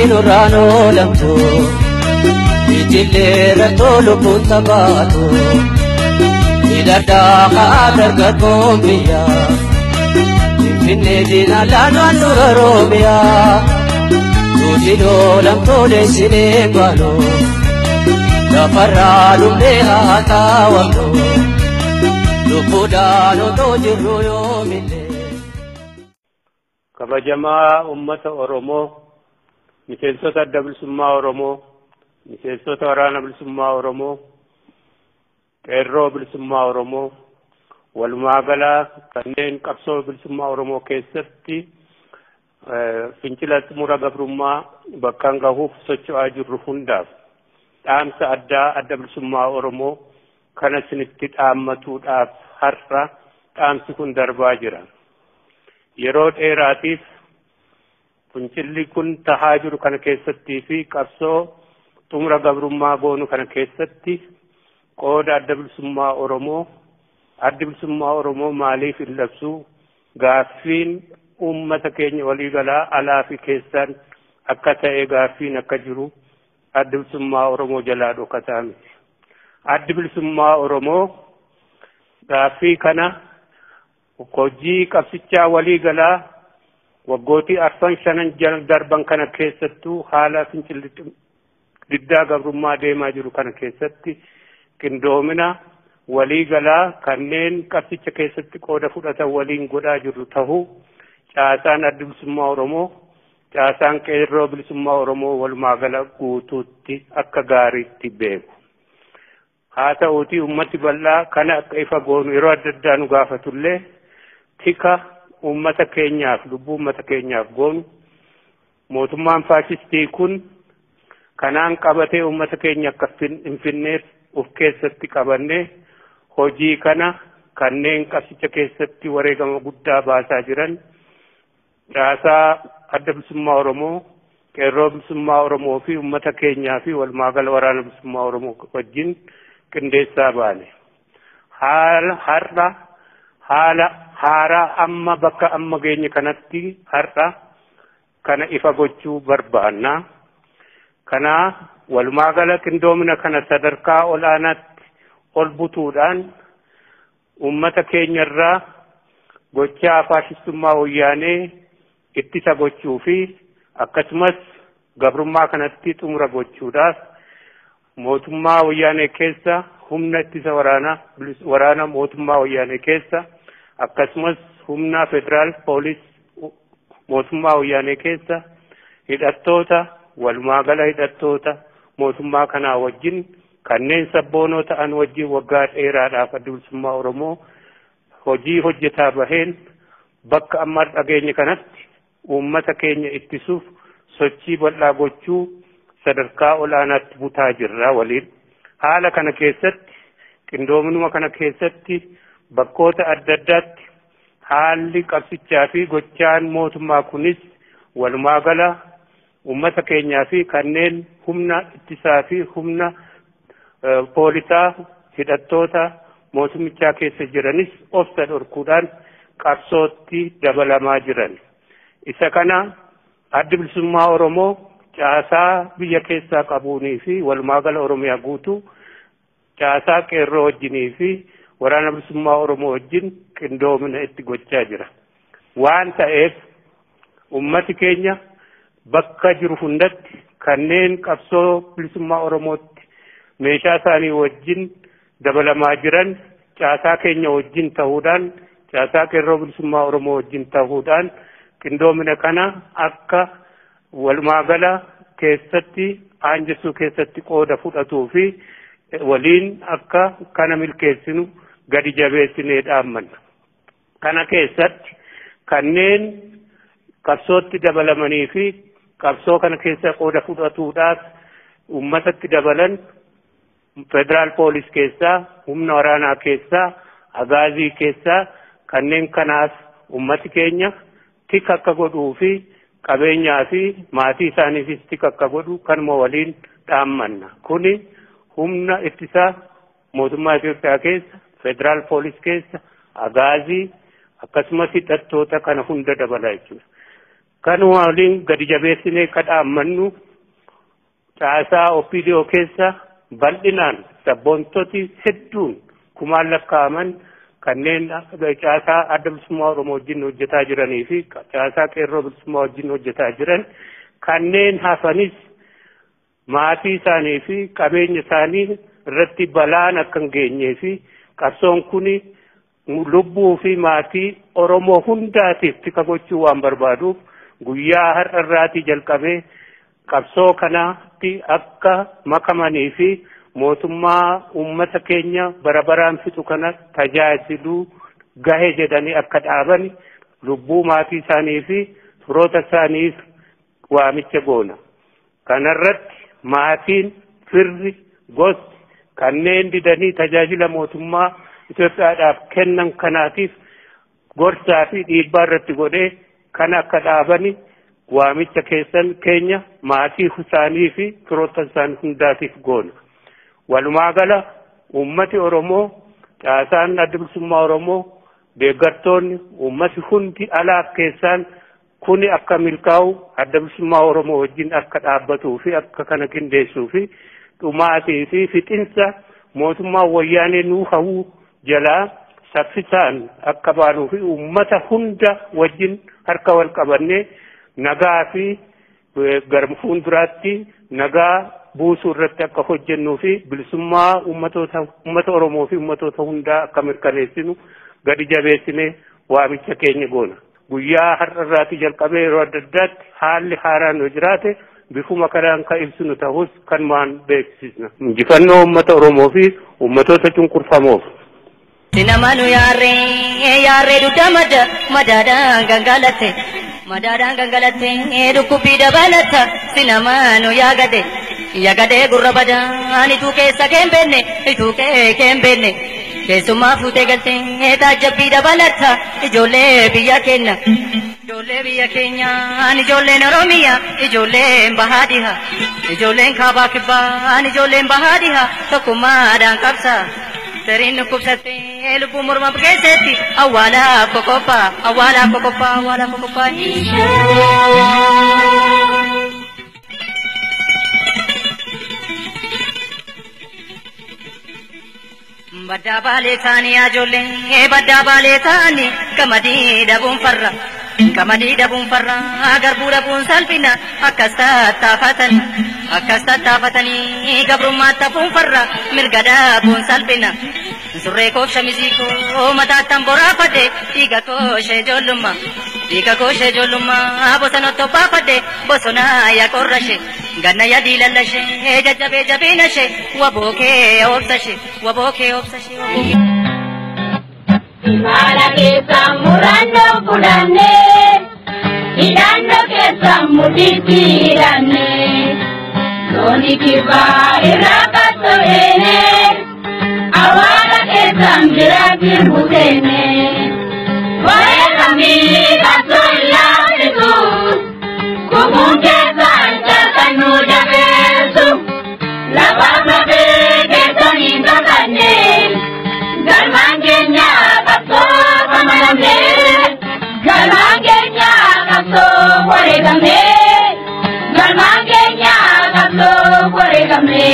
Nurano lamto itillera tolo punta bato idada qadarga kombiya infinne dina lano nuraromia tutino lamto desine balo dafaralu leha wando lupudano dojiru yomile kabajama ummata oromo miseensota adda bilisummaa Oromoo, miseensota waraana bilisummaa Oromoo, qeerroo bilisummaa Oromoo, walumaa galaa kanneen qabsoo bilisummaa Oromoo keessatti fincila xumura gabrummaa bakkaan gahuuf socho'aa jirru hundaaf dhaamsa adda bilisummaa Oromoo kana isinitti dhaammatuudhaaf har'a dhaamsi kun darbaa jira. Yeroo dheeraatiif fincilli kun tahaa jiru kana keessatti fi qabsoo xumura gabrummaa goonu kana keessatti qooda adda bilisummaa Oromoo maaliif hin labsu gaaffiin ummata keenya waliigalaa alaa fi keessaan akka ta'e gaaffiin akka jiru adda bilisummaa Oromoo jalaa dhokataa miti. Adda bilisummaa Oromoo gaaffii kana hojii qabsichaa waliigalaa waggootii arfan shanan darban kana keessattuu haala fincilli diddaa gabrummaa deemaa jiru kana keessatti qindoomina waliigalaa kanneen qabsicha keessatti qooda fudhatan waliin godhaa jiru tahuu caasaan adda bilisummaa Oromoo caasaan qeerroo bilisummaa Oromoo walumaa gala guutuutti akka gaariitti beeku. Haa ta'uutii ummati bal'aa kana akka ifa goonu yeroo adda addaa nu gaafatullee tika ummata keenyaaf lubbuu ummata keenyaaf goonu mootummaan faashistii kun kanaan qabatee ummata keenya akka hin finneef of keessatti qabannee hojii kana kanneen qabsicha keessatti wareegama guddaa baasaa jiran caasaa adda bilisummaa Oromoo qeerroo bilisummaa Oromoo fi ummata keenyaa fi walumaa gala waraana bilisummaa Oromoo wajjin qindeessaa baane haala haaraa amma bakka amma geenye kanatti har'a kana ifa gochuu barbaanna. Kana walumaa gala qindoomina kana sadarkaa olaanaatti ol butuudhaan ummata keenyarraa gochaa faashistummaa wayyaanee ittisa gochuu fi akkasumas gabrummaa kanatti xumura gochuudhaaf mootummaa wayyaanee keessa humna ittisa waraana mootummaa wayyaanee keessa akkasumas humna federaal poolis mootummaa wayyaanee keessa hidhattoota walumaa gala hidhattoota mootummaa kanaa wajjin kanneen sabboonoo ta'an wajjin waggaa dheeraadhaaf adda bilisummaa Oromoo hojii hojjetaa baheen bakka amma dhageenya kanatti uummata keenya ittisuuf sochii bal'aa gochuu sadarkaa olaanaatti butaa jirra waliin. Haala kana keessatti qindoominuma kana keessatti bakkoota adda addaatti haalli qabsichaa fi gochaan mootummaa kunis walumaa gala ummata keenyaa fi kanneen humna ittisaa fi humna poolisaa hidhattoota mootummichaa keessa jiranis obsa dhorkuudhaan qabsootti dabalamaa jiran. Isa kana adda bilisummaa Oromoo caasaa biyya keessaa qabuunii fi walumaa gala Oromiyaa guutuu caasaa qeerroo wajjinii fi waraana bilisummaa Oromoo wajjin qindoomina itti gochaa jira. Waan ta'eef ummati keenya bakka jiru hundatti kanneen qabsoo bilisummaa Oromootti meeshaa isaanii wajjin dabalamaa jiran caasaa keenya wajjin ta'uudhaan caasaa qeerroo bilisummaa Oromoo wajjin ta'uudhaan qindoomina kana akka walumaa gala keessatti aanjessuu keessatti qooda fudhatuu fi waliin akka kana milkeessinu gadi jabeessinee dhaammanna. Kana keessatti kanneen qabsootti dabalamanii fi qabsoo kana keessa qooda fudhatuudhaaf uummatatti dabalan federaal poolis keessaa humna waraanaa keessaa agaazii keessaa kanneen kanaas ummati keenya tika akka godhuu fi qabeenyaa fi maatii isaaniifis tika akka godhu kanuma waliin dhaammanna. Kuni humna ittisaa mootummaa Itoophiyaa keessa federaal poolis keessa agaazii akkasumas hidhattoota kana hunda dabala jechuudha. Kanuma waliin gadi jabeessinee kadhaammannu caasaa OPDO keessa bal'inaan sabboontoti hedduun kumaan lakkaa'aman kanneen caasaa adda bilisummaa Oromoo wajjin hojjetaa jiranii fi caasaa qeerroo bilisummaa wajjin hojjetaa jiran kanneen hafanis maatii isaanii fi qabeenya isaanii irratti balaan akka hin geenyee fi qabsoon kuni lubbuu fi maatii Oromoo hundaatiif tika gochuu waan barbaaduuf guyyaa har'arraatii jalqabee qabsoo kanaatti akka makamanii fi mootummaa ummata keenya barabaraan fixu kana tajaajiluu gahe jedhanii akka dhaaban lubbuu maatii isaanii fi firoota isaaniif waamicha goona. Kanarratti maatiin firri gosti kanneen didanii tajaajila mootummaa Itoophiyaadhaaf kennan kanaatiif gorsaa fi dhiibbaa irratti godhee kana akka dhaabani waamicha keessan keenya maatii isaanii fi firoota isaanii hundaatiif goona. Walumaa gala ummati Oromoo caasaan adda bilisummaa Oromoo deeggartoonni ummati hundi alaa keessaan kuni akka milkaa'u adda bilisummaa Oromoo wajjin akka dhaabbatuu fi akka kana qindeessuu fi dhumaatii fi fixinsa mootummaa wayyaanee nuu hawuu jalaa saffisaan akka baanuu fi ummata hunda wajjin harka wal qabannee nagaa fi gara fuulduraatti nagaa buusuu irratti akka hojjennuu fi bilisummaa ummata Oromoo fi ummatoota hundaa akka mirkaneessinu gadi jabeessinee waamicha keenya goona. Guyyaa har'arraatii jalqabee yeroo adda addaatti haalli haaraan yoo jiraate bifuma kanaan kan ibsinu ta'us kanumaan beeksisna. Injifannoo ummata Oromoo fi ummatoota cunqurfamoof. Sinamanu yaarree dudda madaadhaan gangalate. Madaadhaan gangalate dhukkubii dabalata sinamanu yaagade gurra badaan ituu keessa keembenne keessumaa fuutee galtee taajjabbii dabalata ijoollee biyya keenya ijoolleen Oromiyaa ijoolleen bahaadiha ijoolleen kaabaa kibbaa ijoolleen bahaadiha tokkummaadhaan qabsa. Sering nukup lubu murma begeseti awala kokopa badda bale thani ajole badda bale thani kamadi dabun farra agar pura pun salpina akasta tafatani gabrumma tapun farra mirgada pun salpina surre ko shamiziko mata tambora pade diga ko she jollumma bosano to papade bosona ya korrashe ganna ya dilallashe jabe nashe waboke obsashe Imala ke samurando kudane idando ke samuditirane Noni kiba irakatorene awala ke samira kirbutene Wae kami katola itu kumunke santa kanu jabesu Labama be ketoni ndakane Galmangenya kaso kamalame Galmangenya kaso koregame Galmangenya kaso koregame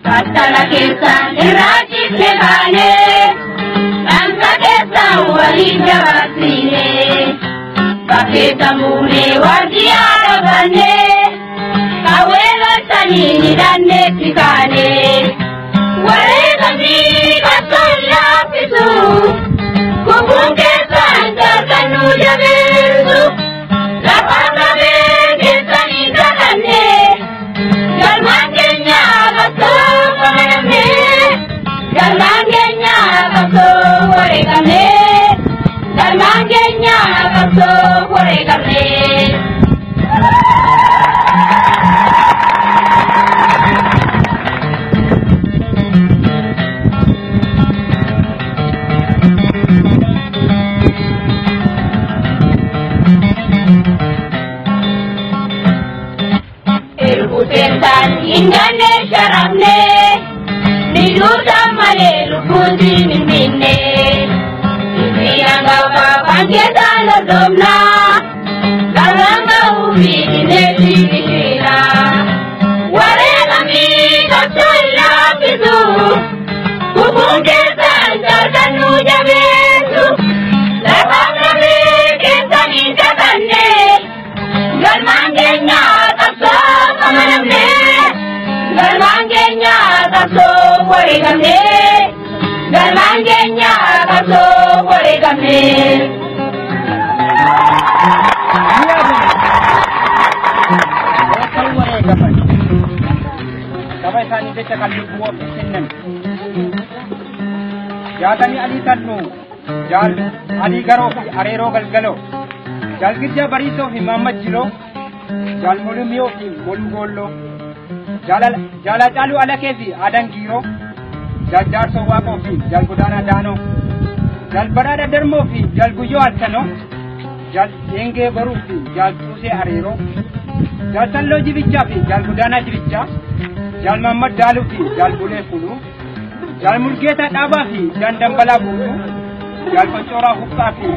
Katala kesa irajib legane Tanka kesa walida wasine Paketa mune wajiara bane Kawela tanini dane tikane Warega mi katala pisu Kubunke santa kanu jabesu kesan indane sharafne niduta male lukuzi minne Iyanga pangeta lodona Karanga ubi neti kishira Warega mi kapsoila pisu Kubungeta jardanu jabesu Labanga mi kentani jatane Galmangenya kapso kamanamne Galmangenya kapso warigamne Galmangenya kapso warigamne Sabay sani de chakalli buo kinnan Jatani ali tannu jal ali garo arero galgalo jalgija bariso fi Muhammad jilo jal molumiyo fi molu gollo jala chalu alake fi adan giro jal so waqo fi jal gudana dano jal barada dermo fi jal guyo altano jal yenge baru fi jal tuse arero jal sallo jibicha fi jal gudana jibicha jal Muhammad dalu fi jal bule fulu jal murgeta daba fi jal dambala bulu jal kochora hukka fi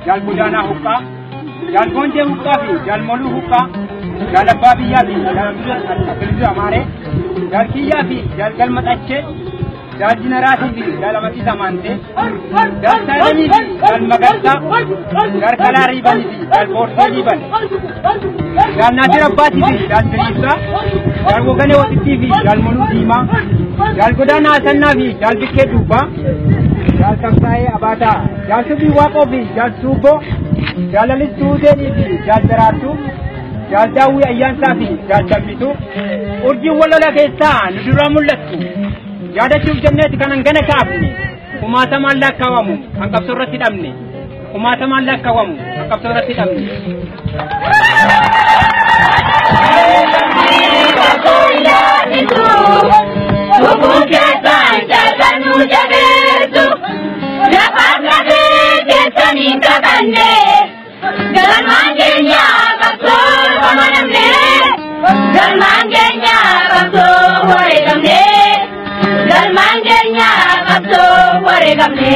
jal gudana hukka jal gonje hukka fi jal molu hukka jal babiya fi jal bildu amare jal kiya fi jal galmatache jal jinarati fi jal amati samante jal salami fi jal magarta jal kalari bani fi jal porteli bani jal nadir abbati fi jal bilisa jal wogane wati fi jal molu dima jal godana sanna fi jal bikke duba jal kamsaye abata jal subi waqo fi jal subo jal ali tudeni fi jal daratu jal dawi ayansa fi jal damitu urji wala kessa nudura mulatu jada chuf jannati kanan gana kaafni kuma tamalla kawamu an kapsorati damne kuma tamalla kawamu an kapsorati damne Galmangenya kapso waregamne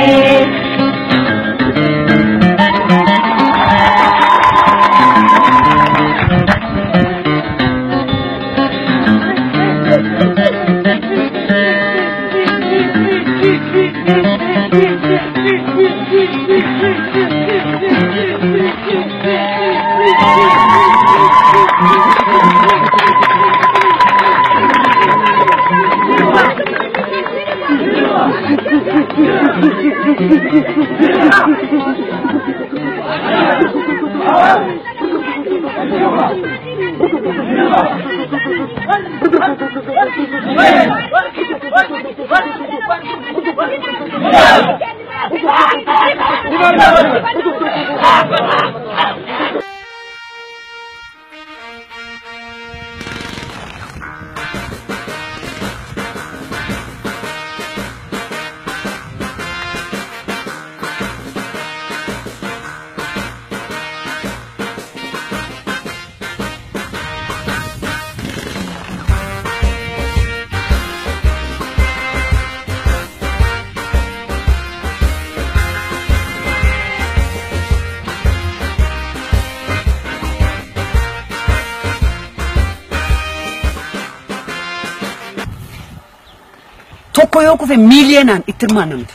Tokko yoo kufe miiliyoonaan itti hirmaannamti.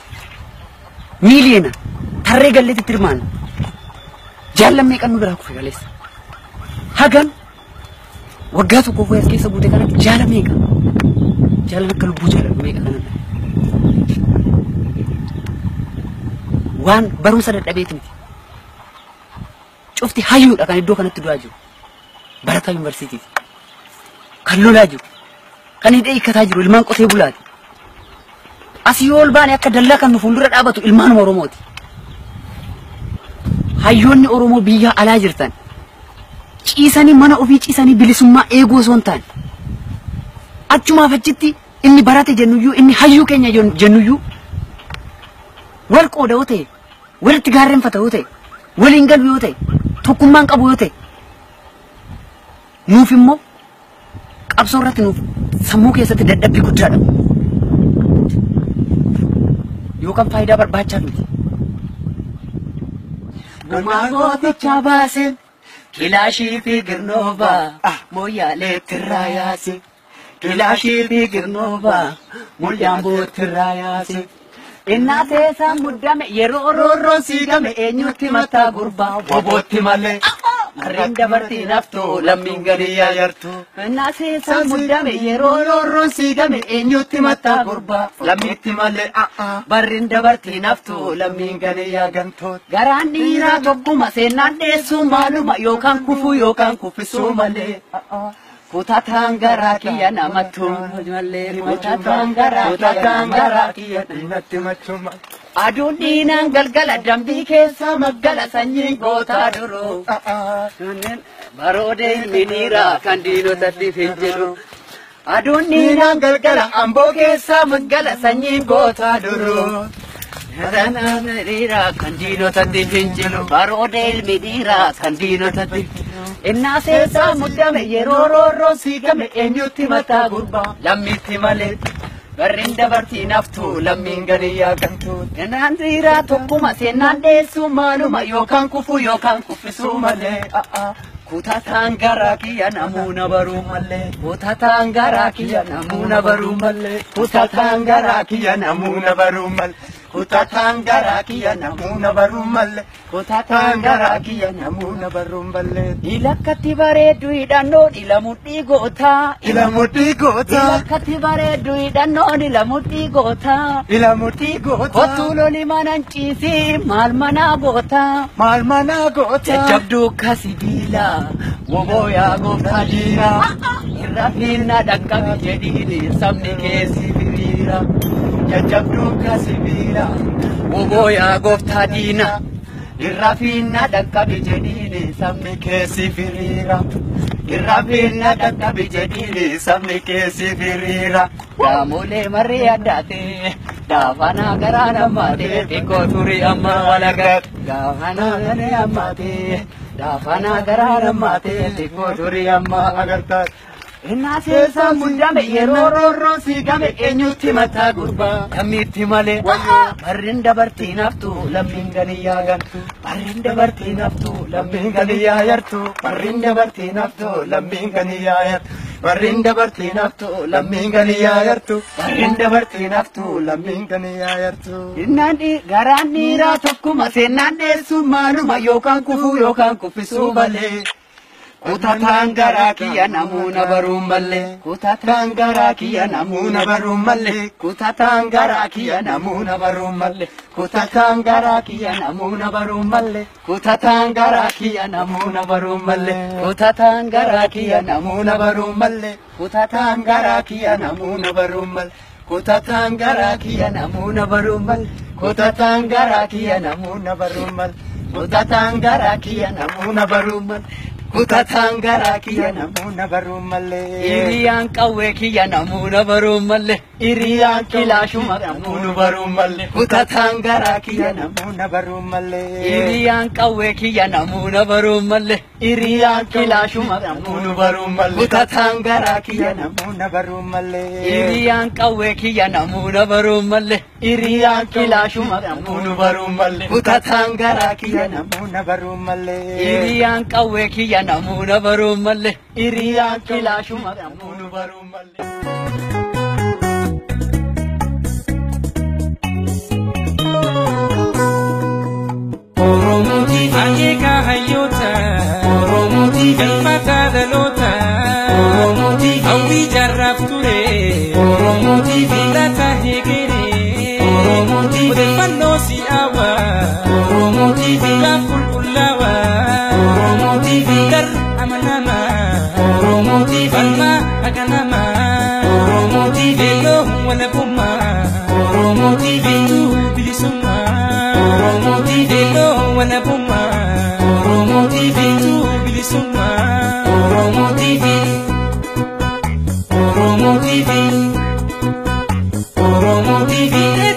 Miiliyoonaan tarree galleetti itti hirmaanna. Jaallamnee kan nu biraa kufe galeessa. Hagan waggaa tokko as keessa guute kanatti jaala meeqa? Jaalan akka lubbuu jaaladhu meeqa kanatti? Waan barumsa dadhabeeti miti. Cufti hayyuudha kan iddoo kanatti du'aa jiru. Barataa yuunivarsiitiiti. Kan lolaa jiru. Kan hidhee hiikkataa jiru ilmaan qotee bulaati. Asiyol baane akka dallaa kan nu fuuldura dhaabatu ilmaanuma Oromooti. Hayyoonni Oromoo biyya alaa jirtan ciisanii mana ofii ciisanii bilisummaa eeguu osoo hin taane achumaaf achitti inni barate jennuyyuu inni hayyuu keenya jennuyyuu wal qooda yoo ta'e walitti gaarreenfata yoo ta'e waliin galu yoo ta'e tokkummaan qabu yoo ta'e nuuf immoo qabsoo irratti nuuf sammuu keessatti dadhabbii guddaadha. Yookaan faayidaa barbaachaa miti. Gumaa gooticha baase kilaashii fi girnoova mooyaalee tirraa yaase. Kilaashii fi girnoova mulyaan boottirraa yaase. Innaatee isaan muddame yeroo roorroon siigame eenyutti mataa gurbaa wobootti malee. Marreen dabartii naftuu lammiin gadiyyaa yartu. Innaatee isaan muddame yeroo roorroon siigame eenyutti mataa gurbaa lammiitti malee. Barreen dabartii naftuu lammiin gadiyyaa gantoota. Garaan dhiiraa tokkuma seenaan dheessuu maaluma yookaan kufuu yookaan kuffisuu malee. Kutataan garaa kiyya namatti malee. Kutataan garaa kiyya namatti malee. Aduun diinaan galgala dambii keessa maggala sanyiin gootaa duruu. Baroodee miniiraa kan diinotatti fincilu. Aduun diinaan galgala amboo keessa maggala sanyiin gootaa duruu. Miniiraa kan diinotatti fincilu. Baroodee miniiraa kan diinotatti fincilu. Innaa seesaa muddame yeroo roorroon siigame eenyutti mataa gurbaa lammiitti malee. Barreen dabartii naftuu lammiin gadiyyaa gantuuti. Innaan dhiiraa tokkuma seenaan dheessuu maaluma yookaan kufuu yookaan kuffisuu malee. Kutataan garaa kiyya namuuna baruu malee. Kutataan garaa kiyya namuuna baruu malee. Kutataan garaa kiyya namuuna baruu malee. Kutataan garaa kiyya namuuna baruu malee. Kutataan garaa kiyya namuuna baruu malee. Ilakkatti bareeddu hidhannoon ilamudhii gootaa. Ilamudhii gootaa. Ilakkatti bareeddu hidhannoon ilamudhii gootaa. Ilamudhii gootaa. Kottuu loli manan ciisii maal manaa gootaa. Maal manaa gootaa. Jajjabduu kasibiilaa. Woboo yaa gooftaa diinaa. Irra fiinna dhaqqabi jedhiini sabni keessi firiira. Jajjabduu kasibiilaa. Woboo yaa gooftaa diinaa. Irra fiinna dhaqqabi jedhiini sabni keessi firiira. Irra fiinna dhaqqabi jedhiini sabni keessi firiira. Daamolee marree addaatee daafanaa garaa nammaatee xiqqoo turii amma walagaat. Daafanaa galee ammaatee. Daafanaa garaa nammaatee xiqqoo turii amma agartaat. Innaa seesaa muddame yeroo roorroon siigame eenyutti mataa gurbaa lammiitti malee. Barreen dabartii naftuu lammiin gadiyyaa gantu. Barreen dabartii naftuu lammiin gadiyyaa yartu. Barreen dabartii naftuu lammiin gadiyyaa yartu. Barreen dabartii naftuu lammiin gadiyyaa yartu. Barreen dabartii naftuu lammiin gadiyyaa yartu. Innaan garaan dhiiraa tokkuma seenaan dheessuu maaluma yookaan kufuu yookaan kuffisuu malee. Kutataan garaa kiyya namuuna baruu malee. Kutataan garaa kiyya namuuna baruu malee. Kutataan garaa kiyya namuuna baruu malee. Kutataan garaa kiyya namuuna baruu malee. Kutataan garaa kiyya namuuna baruu malee. Kutataan garaa kiyya namuuna baruu malee. Kutataan garaa kiyya namuuna baruu malee. Kutataan garaa kiyya namuuna baruu malee. Kutataan garaa kiyya namuuna baruu malee. Kutataan garaa kiyya namuuna baruu malee. Kutataan garaa kiyya namuuna baruu malee. Iriyaan qawwee kiyya namuuna baruu malee. Iriyaan kilaashuma namuuna baruu malee. Kutataan garaa kiyya namuuna baruu malee. Iriyaan qawwee kiyya namuuna baruu malee. Iriyaan kilaashuma namuuna baruu malee. Kutataan garaa kiyya namuuna baruu malee. Iriyaan qawwee kiyya namuuna baruu malee. Iriyaan kilaashuma namuuna baruu malee. Kutataan garaa kiyya namuuna baruu malee. Iriyaan qawwee kiyya namuuna baruu malee. Iriyaan kilaashuma namuuna baruu malee. Oromooti akeeka hayyoota. Oromooti galfata dhaloota. Oromooti hawwii jarraaf ture. Oromooti filata heegere. Oromooti odeeffannoo si'aawa. Oromooti fiigaa qulqullaawa. Oromooti fiigar amanama. Oromooti falma haganama. Oromooti beeloo walabumma. Oromooti beektuu bilisumma. Oromooti beeloo walabumma. Oromooti beektuu bilisumma. Oromooti Oromooti Oromooti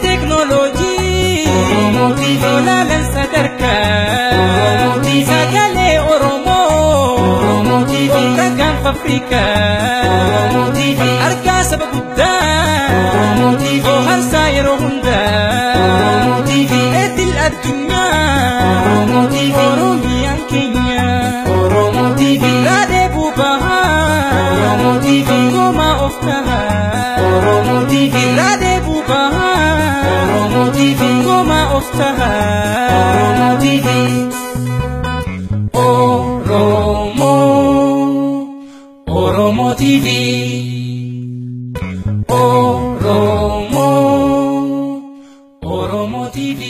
teknooloojii. Oromooti olaalan sadarkaa. Sagalee Oromoo. Oromooti gaanfa Afrikaa. addunyaa Oromoo TV Oromiyaan keenya Oromoo TV Gaadee buubahaa Oromoo TV Gomaa of tahaa Oromoo TV Gaadee buubahaa Oromoo TV Gomaa of tahaa Oromoo TV Oromoo TV Oromoo TV